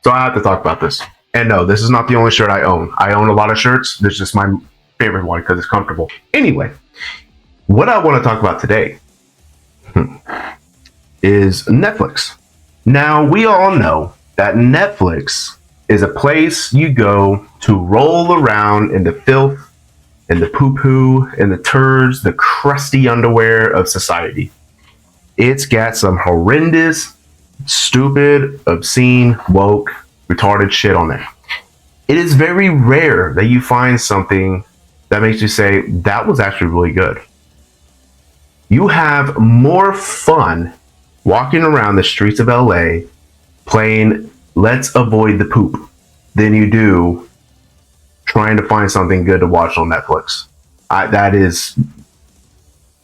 So I have to talk about this. And no, this is not the only shirt I own. I own a lot of shirts. This is just my favorite one because it's comfortable. Anyway, what I want to talk about today is Netflix. Now, we all know that Netflix is a place you go to roll around in the filth, in the poo-poo, in the turds, the crusty underwear of society. It's got some horrendous, stupid, obscene, woke, retarded shit on there. It is very rare that you find something that makes you say, that was actually really good. You have more fun walking around the streets of LA playing Let's Avoid the Poop than you do trying to find something good to watch on Netflix. That is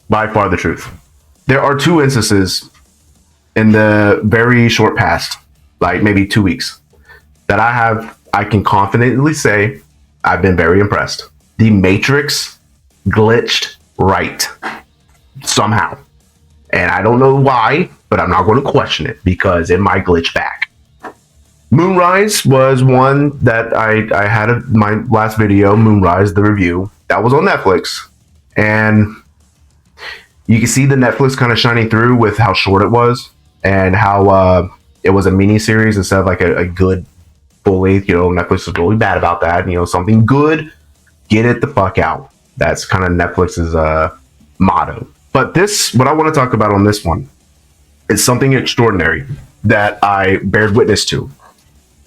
by far the truth. There are two instances in the very short past, like maybe 2 weeks, that I can confidently say I've been very impressed. The Matrix glitched right somehow. And I don't know why, but I'm not going to question it because it might glitch back. Moonrise was one that I had my last video, Moonrise, the review. That was on Netflix. And you can see the Netflix kind of shining through with how short it was and how it was a mini series instead of like a good full length. You know, Netflix is really bad about that. You know, something good, get it the fuck out. That's kind of Netflix's motto. But what I want to talk about on this one is something extraordinary that I bared witness to,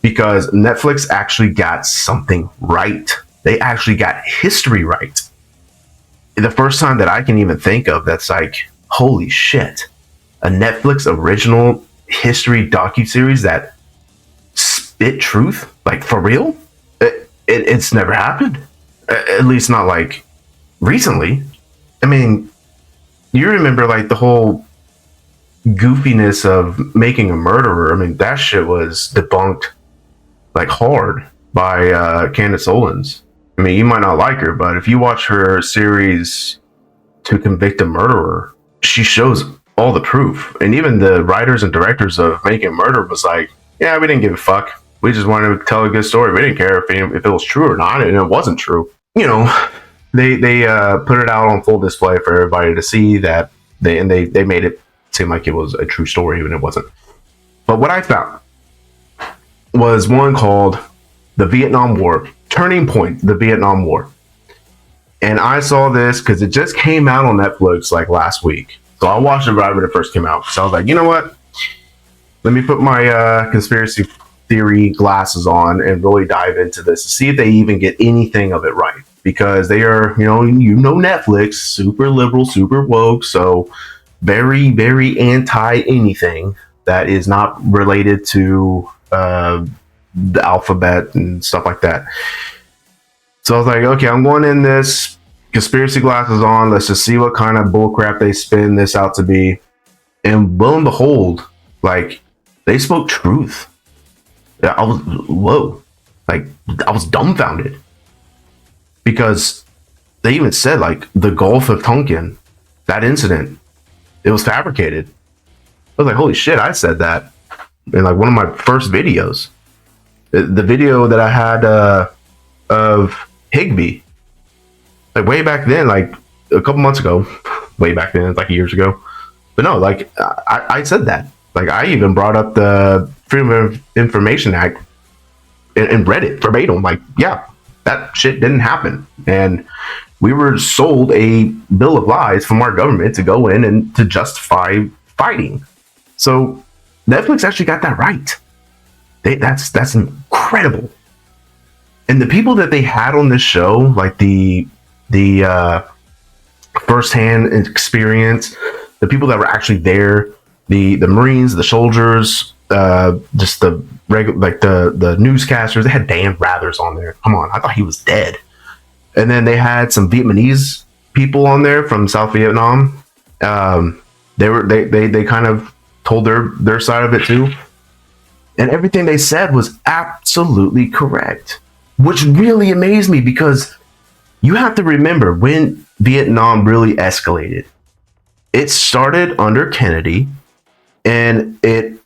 because Netflix actually got something right. They actually got history right. The first time that I can even think of that's like, holy shit, a Netflix original history docuseries that spit truth, like for real? It's never happened. At least not like recently. I mean, you remember like the whole goofiness of Making a Murderer. I mean, that shit was debunked like hard by Candace Owens. I mean, you might not like her, but if you watch her series To Convict a Murderer, she shows all the proof. And even the writers and directors of Making a Murderer was like, yeah, we didn't give a fuck. We just wanted to tell a good story. We didn't care if it was true or not, and it wasn't true. You know, they put it out on full display for everybody to see that they made it seem like it was a true story when it wasn't. But what I found was one called The Vietnam War, Turning Point, The Vietnam War. And I saw this because it just came out on Netflix like last week. So I watched it right when it first came out. So I was like, you know what? Let me put my conspiracy theory glasses on and really dive into this to see if they even get anything of it right. Because they are, you know, Netflix, super liberal, super woke. So very, very anti anything that is not related to the alphabet and stuff like that. So I was like, okay, I'm going in this, conspiracy glasses on. Let's just see what kind of bullcrap they spin this out to be. And lo and behold, like, they spoke truth. I was, whoa. Like, I was dumbfounded. Because they even said, like, the Gulf of Tonkin, that incident, it was fabricated. I was like, holy shit, I said that in, like, one of my first videos. The video that I had of Higby, like way back then, like a couple months ago, way back then, like years ago. But no, like I said that. Like I even brought up the Freedom of Information Act and read it verbatim. Like, yeah, that shit didn't happen. And we were sold a bill of lies from our government to go in and to justify fighting. So Netflix actually got that right. That's incredible. And the people that they had on this show, like the firsthand experience, the people that were actually there, the Marines, the soldiers, just the regular, like the newscasters. They had Dan Rathers on there. Come on, I thought he was dead. And then they had some Vietnamese people on there from South Vietnam. They kind of told their side of it too. And everything they said was absolutely correct, which really amazed me because you have to remember when Vietnam really escalated. It started under Kennedy and it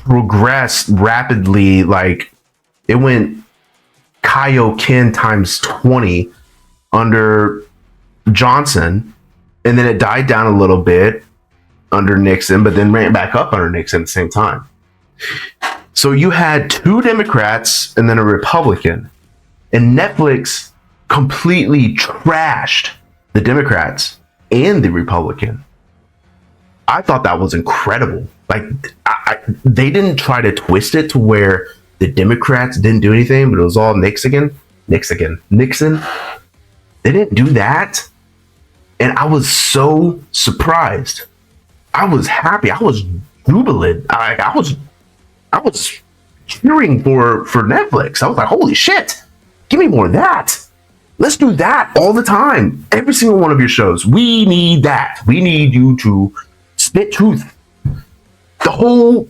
progressed rapidly. Like it went Kaioken times 20 under Johnson, and then it died down a little bit under Nixon, but then ran back up under Nixon at the same time. So you had two Democrats and then a Republican, and Netflix completely trashed the Democrats and the Republican. I thought that was incredible. Like, they didn't try to twist it to where the Democrats didn't do anything, but it was all Nixon. They didn't do that. And I was so surprised. I was happy. I was jubilant. I was cheering for Netflix. I was like, holy shit, give me more of that. Let's do that all the time. Every single one of your shows. We need that. We need you to spit truth. The whole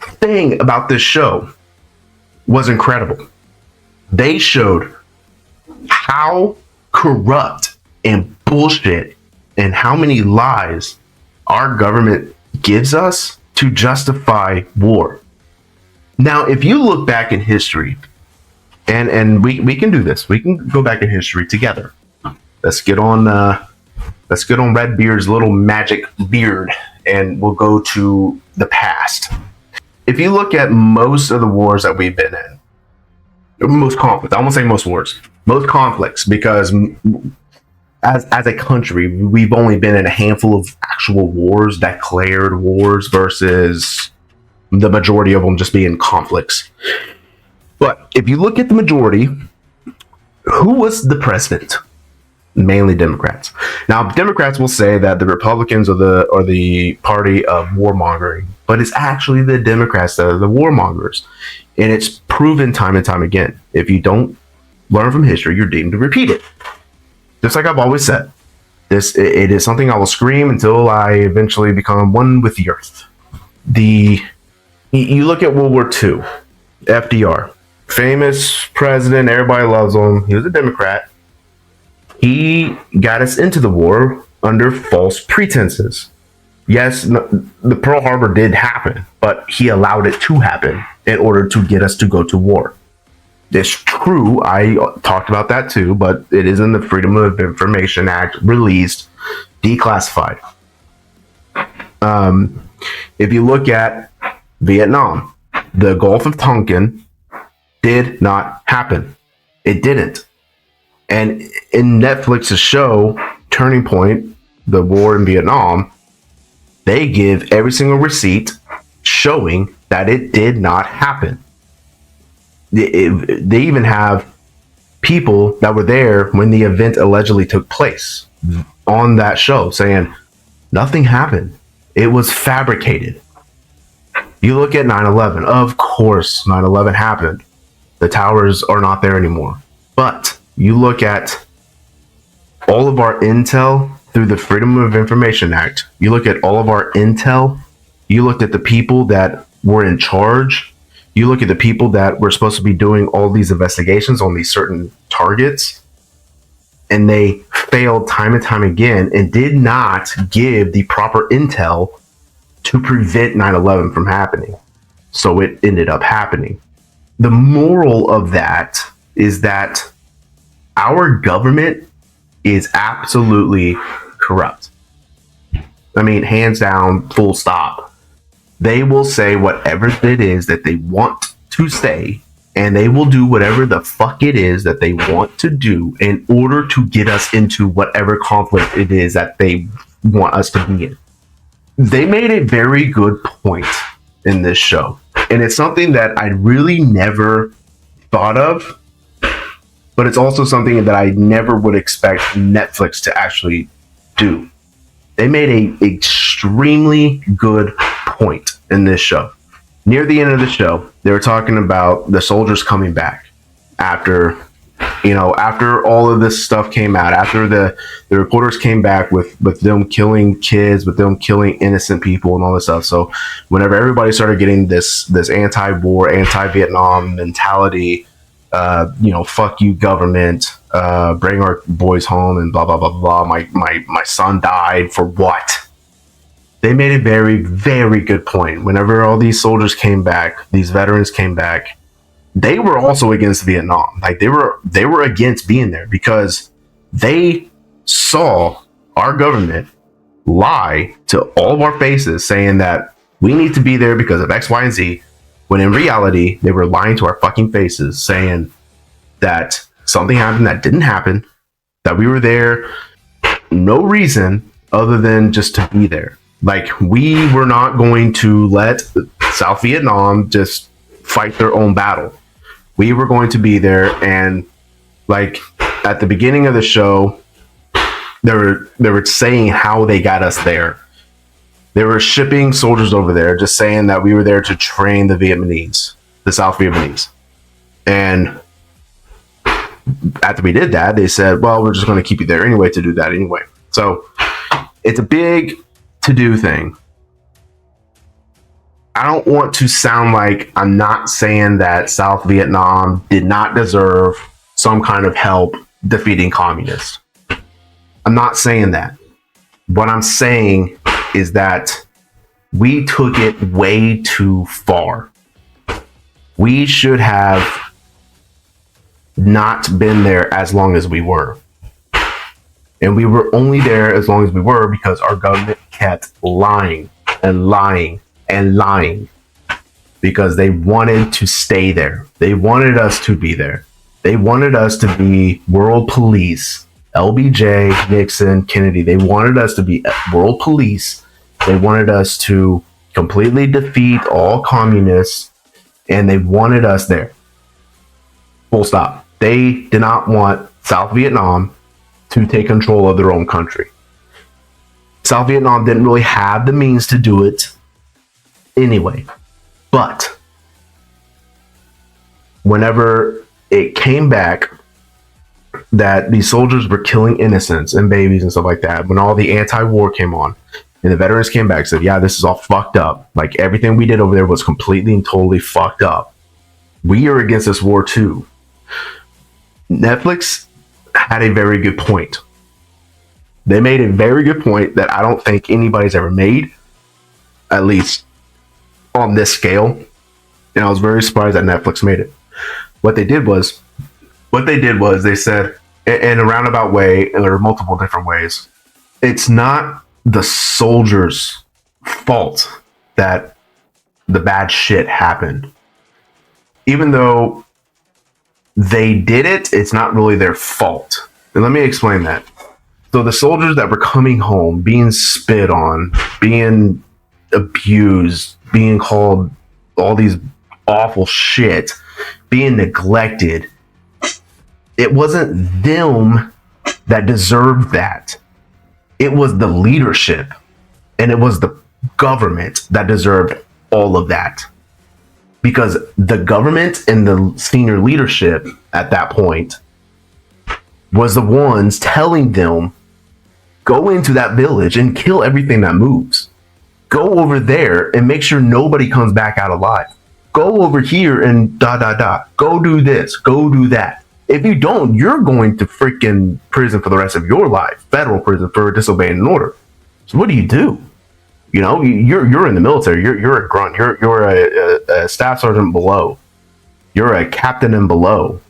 thing about this show was incredible. They showed how corrupt and bullshit and how many lies our government gives us to justify war. Now, if you look back in history, and we can do this, we can go back in history together. Let's get on Redbeard's little magic beard, and we'll go to the past. If you look at most of the wars that we've been in, most conflicts, I won't say most wars, most conflicts, because as a country, we've only been in a handful of actual wars, declared wars, versus the majority of them just being conflicts. But if you look at the majority, who was the president? Mainly Democrats. Now, Democrats will say that the Republicans are the party of warmongering, but it's actually the Democrats that are the warmongers. And it's proven time and time again. If you don't learn from history, you're deemed to repeat it. Just like I've always said, it is something I will scream until I eventually become one with the earth. You look at World War II, FDR, famous president, everybody loves him. He was a Democrat. He got us into the war under false pretenses. Yes, the Pearl Harbor did happen, but he allowed it to happen in order to get us to go to war. It's true, I talked about that too, but it is in the Freedom of Information Act, released, declassified. If you look at Vietnam, the Gulf of Tonkin did not happen. It didn't. And in Netflix's show, Turning Point, the war in Vietnam, they give every single receipt showing that it did not happen. They even have people that were there when the event allegedly took place on that show saying nothing happened. It was fabricated. You look at 9/11. Of course, 9/11 happened. The towers are not there anymore. But you look at all of our intel through the Freedom of Information Act. You look at all of our intel. You looked at the people that were in charge. You look at the people that were supposed to be doing all these investigations on these certain targets, and they failed time and time again and did not give the proper intel to prevent 9/11 from happening. So it ended up happening. The moral of that is that our government is absolutely corrupt. I mean, hands down, full stop. They will say whatever it is that they want to say, and they will do whatever the fuck it is that they want to do in order to get us into whatever conflict it is that they want us to be in. They made a very good point in this show, and it's something that I really never thought of, but it's also something that I never would expect Netflix to actually do. They made an extremely good point in this show. Near the end of the show, they were talking about the soldiers coming back after all of this stuff came out, after the reporters came back with them killing kids, with them killing innocent people and all this stuff. So whenever everybody started getting this anti-war, anti-Vietnam mentality, fuck you government, bring our boys home and blah, blah, blah, blah. My son died for what? they made a very, very good point. Whenever all these soldiers came back, these veterans came back, they were also against Vietnam. Like they were against being there because they saw our government lie to all of our faces saying that we need to be there because of X, Y, and Z, when in reality, they were lying to our fucking faces saying that something happened that didn't happen, that we were there, no reason other than just to be there. Like, we were not going to let South Vietnam just fight their own battle. We were going to be there, and like at the beginning of the show, they were saying how they got us there. They were shipping soldiers over there, just saying that we were there to train the Vietnamese, the South Vietnamese. And after we did that, they said, well, we're just going to keep you there anyway to do that anyway. So it's a big to-do thing. I don't want to sound like I'm not saying that South Vietnam did not deserve some kind of help defeating communists. I'm not saying that. What I'm saying is that we took it way too far. We should have not been there as long as we were. And we were only there as long as we were because our government kept lying and lying and lying because they wanted to stay there. They wanted us to be there. They wanted us to be world police. LBJ, Nixon, Kennedy, they wanted us to be world police. They wanted us to completely defeat all communists, and they wanted us there. Full stop. They did not want South Vietnam to take control of their own country. South Vietnam didn't really have the means to do it anyway. But whenever it came back that these soldiers were killing innocents and babies and stuff like that, when all the anti-war came on and the veterans came back and said, yeah, this is all fucked up. Like, everything we did over there was completely and totally fucked up. We are against this war too. Netflix had a very good point. They made a very good point that I don't think anybody's ever made, at least on this scale. And I was very surprised that Netflix made it. What they did was they said, in a roundabout way, and there are multiple different ways, it's not the soldiers' fault that the bad shit happened. Even though they did it, it's not really their fault. And let me explain that. So the soldiers that were coming home, being spit on, being abused, being called all these awful shit, being neglected, it wasn't them that deserved that. It was the leadership, and it was the government that deserved all of that. Because the government and the senior leadership at that point was the ones telling them, go into that village and kill everything that moves. Go over there and make sure nobody comes back out alive. Go over here and Go do this, go do that. If you don't, you're going to freaking prison for the rest of your life. Federal prison for disobeying an order. So what do? You know, you're in the military. You're a grunt. You're a staff sergeant below. You're a captain and below.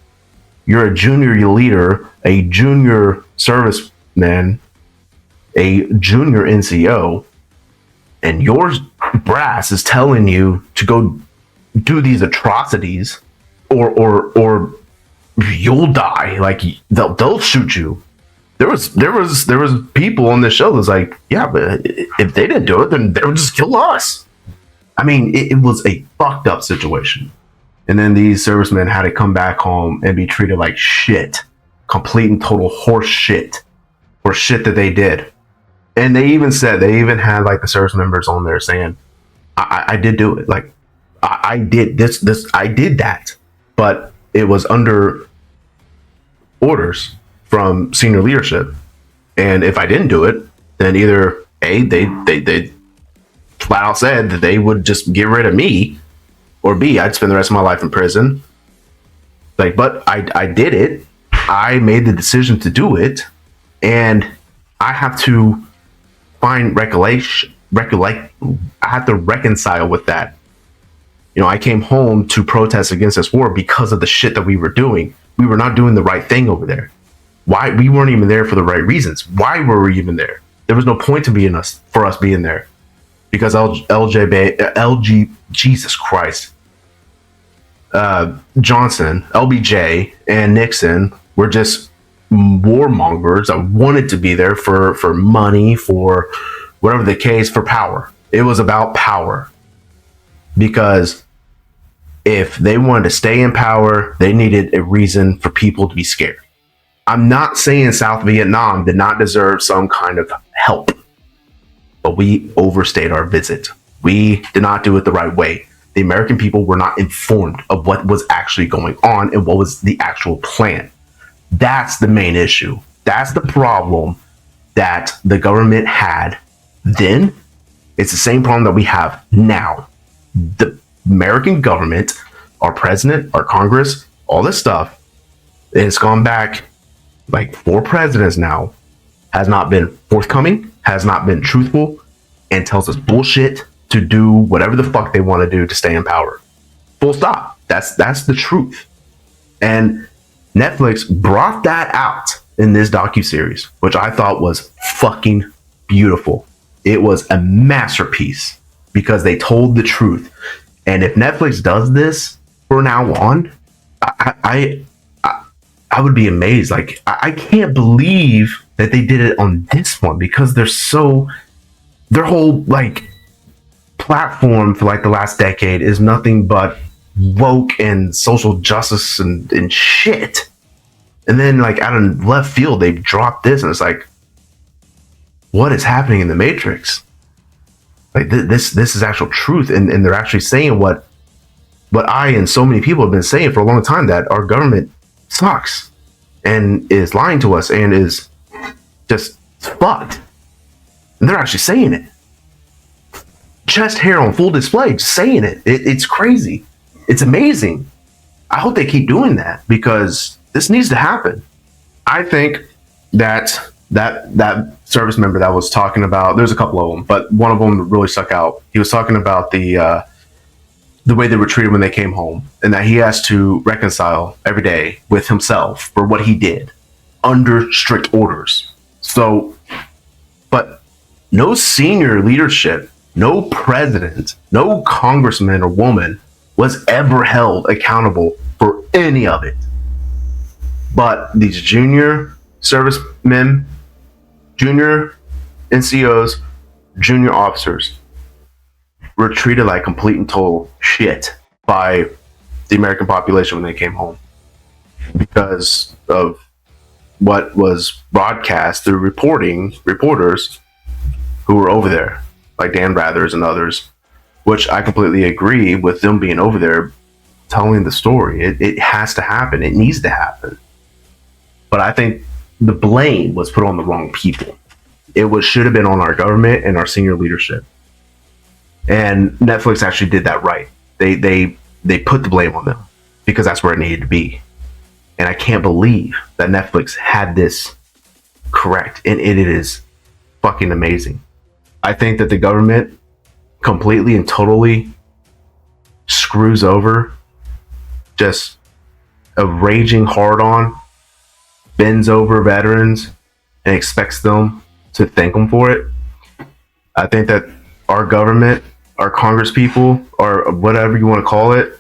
You're a junior leader, a junior serviceman, a junior NCO, and your brass is telling you to go do these atrocities, or you'll die. Like, they'll shoot you. There was people on this show that's like, yeah, but if they didn't do it, then they would just kill us. I mean, it was a fucked up situation. And then these servicemen had to come back home and be treated like shit, complete and total horse shit, for shit that they did. And they even had like the service members on there saying, I did do it. Like, I did this, I did that, but it was under orders from senior leadership. And if I didn't do it, then either A, they flat out said that they would just get rid of me, or B, I'd spend the rest of my life in prison. Like, but I did it. I made the decision to do it, and I have to find recollect. I had to reconcile with that. I came home to protest against this war because of the shit that we were doing. We were not doing the right thing over there. Why? We weren't even there for the right reasons. Why were we even there? There was no point to for us being there, because Jesus Christ, Johnson, LBJ, and Nixon were just warmongers that wanted to be there for money, for whatever the case, for power. It was about power, because if they wanted to stay in power, they needed a reason for people to be scared. I'm not saying South Vietnam did not deserve some kind of help, but we overstayed our visit. We did not do it the right way. The American people were not informed of what was actually going on and what was the actual plan. That's the main issue. That's the problem that the government had then. It's the same problem that we have now. The American government, our president, our Congress, all this stuff, it's gone back like 4 presidents now, has not been forthcoming, has not been truthful, and tells us bullshit to do whatever the fuck they want to do to stay in power. Full stop. That's the truth. And Netflix brought that out in this docuseries, which I thought was fucking beautiful. It was a masterpiece because they told the truth. And if Netflix does this from now on, I would be amazed. Like, I can't believe that they did it on this one, because their whole like platform for like the last decade is nothing but woke and social justice and shit. And then like out of left field, they dropped this, and it's like, what is happening in the Matrix? Like this is actual truth, and they're actually saying what I and so many people have been saying for a long time, that our government sucks and is lying to us and is just fucked. And they're actually saying it. Chest hair on full display, just saying it. It's crazy. It's amazing. I hope they keep doing that, because this needs to happen. I think that service member that was talking about, there's a couple of them, but one of them really stuck out. He was talking about the way they were treated when they came home, and that he has to reconcile every day with himself for what he did under strict orders. So, but no senior leadership, no president, no congressman or woman was ever held accountable for any of it. But these junior servicemen, junior NCOs, junior officers were treated like complete and total shit by the American population when they came home, because of what was broadcast through reporters who were over there, like Dan Rathers and others, which I completely agree with them being over there telling the story. It has to happen. It needs to happen. But I think the blame was put on the wrong people. It should have been on our government and our senior leadership. And Netflix actually did that right. They put the blame on them, because that's where it needed to be. And I can't believe that Netflix had this correct. And it is fucking amazing. I think that the government completely and totally screws over just a raging hard on, bends over veterans and expects them to thank them for it. I think that our government, our Congress people, or whatever you want to call it,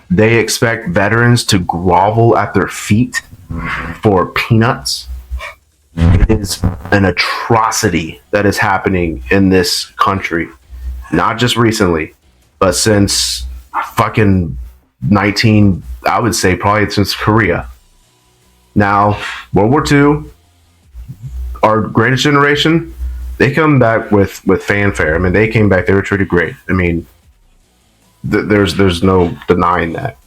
they expect veterans to grovel at their feet for peanuts. It is an atrocity that is happening in this country, not just recently, but since fucking I would say probably since Korea. Now, World War II, our greatest generation, they come back with fanfare. I mean, they came back, they were treated great. I mean, there's no denying that.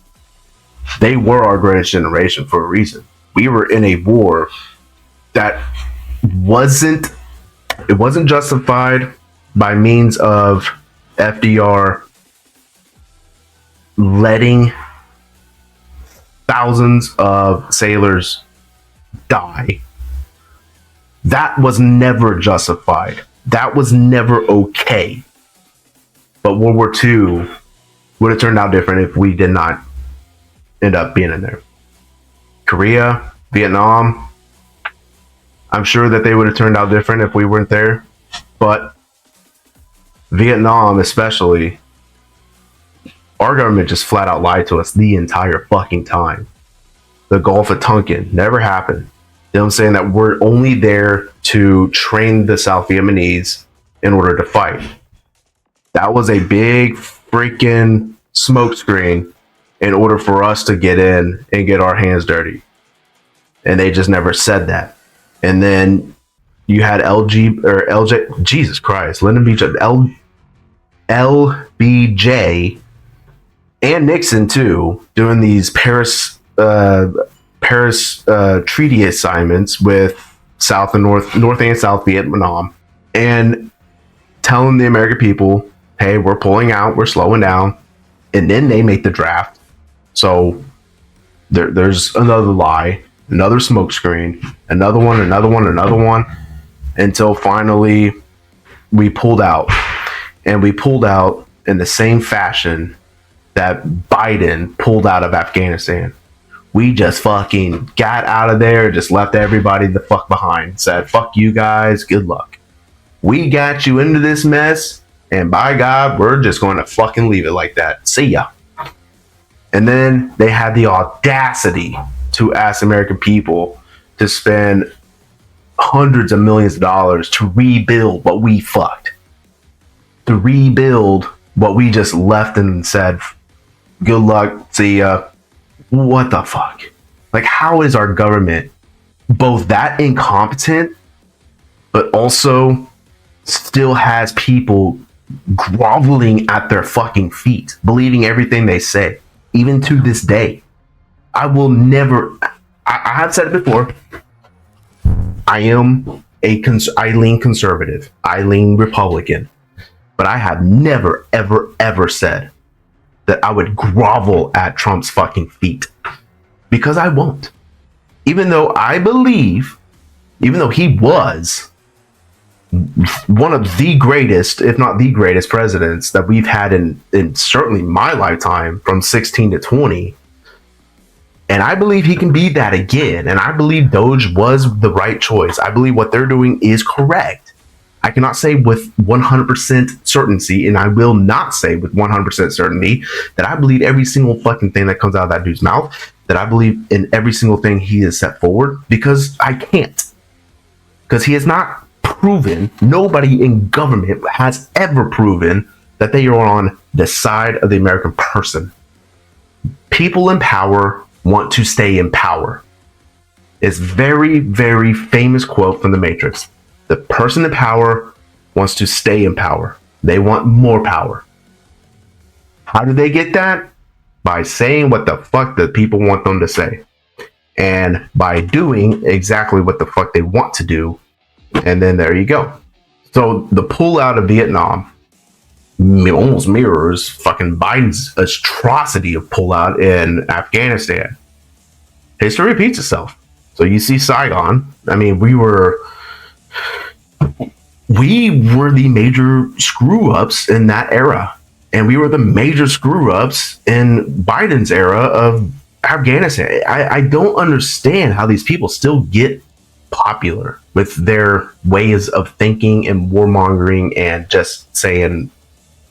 They were our greatest generation for a reason. We were in a war that wasn't justified by means of FDR letting thousands of sailors die. That was never justified That was never okay. But World War II would have turned out different if we did not end up being in there. Korea, Vietnam, I'm sure that they would have turned out different if we weren't there. But Vietnam, especially, our government just flat out lied to us the entire fucking time. The Gulf of Tonkin never happened. Them saying that we're only there to train the South Vietnamese in order to fight. That was a big freaking smokescreen in order for us to get in and get our hands dirty. And they just never said that. And then you had LJ, Jesus Christ, Lyndon B. LBJ and Nixon too, doing these Paris treaty assignments with South and North and South Vietnam, and telling the American people, hey, we're pulling out, we're slowing down. And then they make the draft. So there's another lie, another smokescreen, another one, until finally we pulled out. And we pulled out in the same fashion that Biden pulled out of Afghanistan. We just fucking got out of there, just left everybody the fuck behind. Said, fuck you guys, good luck. We got you into this mess, and by God, we're just going to fucking leave it like that. See ya. And then they had the audacity to ask American people to spend hundreds of millions of dollars to rebuild what we fucked. To rebuild what we just left and said, good luck, see ya. What the fuck? Like, how is our government both that incompetent, but also still has people groveling at their fucking feet, believing everything they say, even to this day? I will never, I have said it before, I lean conservative, I lean Republican, but I have never, ever, ever said that I would grovel at Trump's fucking feet, because I won't. Even though I believe, even though he was one of the greatest, if not the greatest presidents that we've had in certainly my lifetime from 16 to 20. And I believe he can be that again. And I believe Doge was the right choice. I believe what they're doing is correct. I cannot say with 100% certainty, and I will not say with 100% certainty, that I believe every single fucking thing that comes out of that dude's mouth, that I believe in every single thing he has set forward, because I can't. Because he has not proven, nobody in government has ever proven that they are on the side of the American person. People in power want to stay in power. It's very, very famous quote from The Matrix. The person in power wants to stay in power. They want more power. How do they get that? By saying what the fuck the people want them to say. And by doing exactly what the fuck they want to do. And then there you go. So the pullout of Vietnam almost mirrors fucking Biden's atrocity of pullout in Afghanistan. History repeats itself. So you see Saigon. I mean, we were the major screw-ups in that era. And we were the major screw-ups in Biden's era of Afghanistan. I don't understand how these people still get popular with their ways of thinking and warmongering and just saying,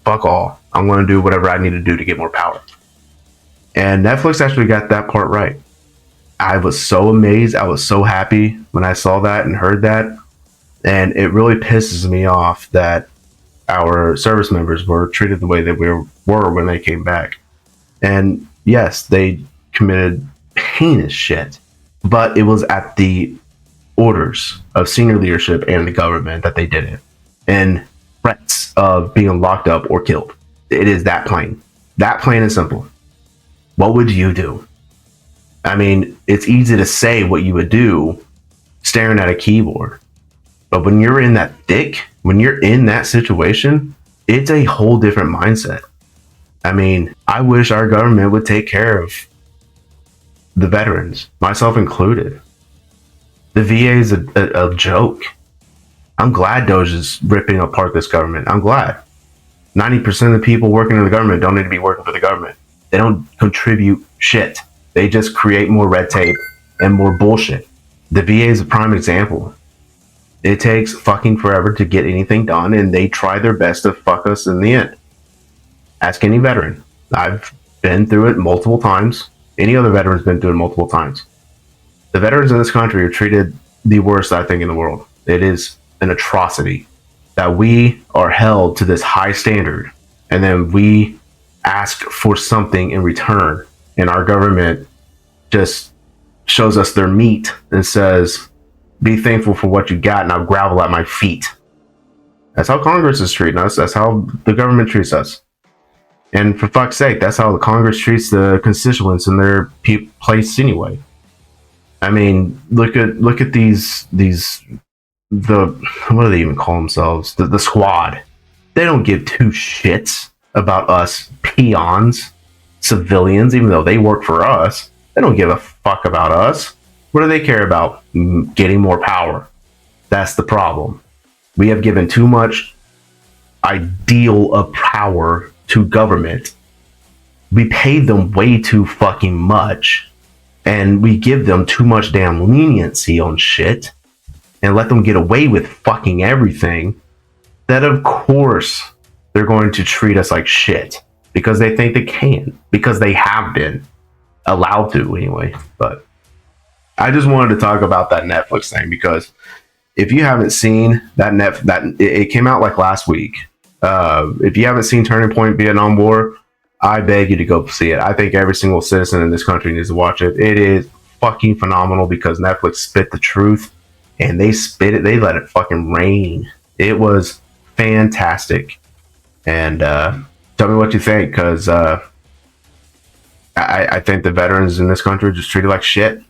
fuck all. I'm going to do whatever I need to do to get more power. And Netflix actually got that part right. I was so amazed. I was so happy when I saw that and heard that. And it really pisses me off that our service members were treated the way that we were when they came back. And yes, they committed heinous shit, but it was at the orders of senior leadership and the government that they did it. And threats of being locked up or killed. It is that plain. That plain and simple. What would you do? I mean, it's easy to say what you would do staring at a keyboard. But when you're in that thick, when you're in that situation, it's a whole different mindset. I mean, I wish our government would take care of the veterans, myself included. The VA is a joke. I'm glad Doge is ripping apart this government. I'm glad. 90% of the people working in the government don't need to be working for the government. They don't contribute shit. They just create more red tape and more bullshit. The VA is a prime example. It takes fucking forever to get anything done, and they try their best to fuck us in the end. Ask any veteran. I've been through it multiple times. Any other veteran's been through it multiple times. The veterans in this country are treated the worst, I think, in the world. It is an atrocity that we are held to this high standard, and then we ask for something in return, and our government just shows us their meat and says, be thankful for what you got, and I'll grovel at my feet. That's how Congress is treating us. That's how the government treats us. And for fuck's sake, that's how the Congress treats the constituents in their place anyway. I mean, look at these the what do they even call themselves? The squad. They don't give two shits about us peons, civilians, even though they work for us. They don't give a fuck about us. What do they care about? Getting more power. That's the problem. We have given too much ideal of power to government. We pay them way too fucking much, and we give them too much damn leniency on shit and let them get away with fucking everything, that of course they're going to treat us like shit because they think they can, because they have been allowed to anyway. But I just wanted to talk about that Netflix thing, because if you haven't seen that it came out like last week. If you haven't seen Turning Point Vietnam War, I beg you to go see it. I think every single citizen in this country needs to watch it. It is fucking phenomenal because Netflix spit the truth, and they spit it. They let it fucking rain. It was fantastic. And tell me what you think, because I think the veterans in this country are just treated like shit.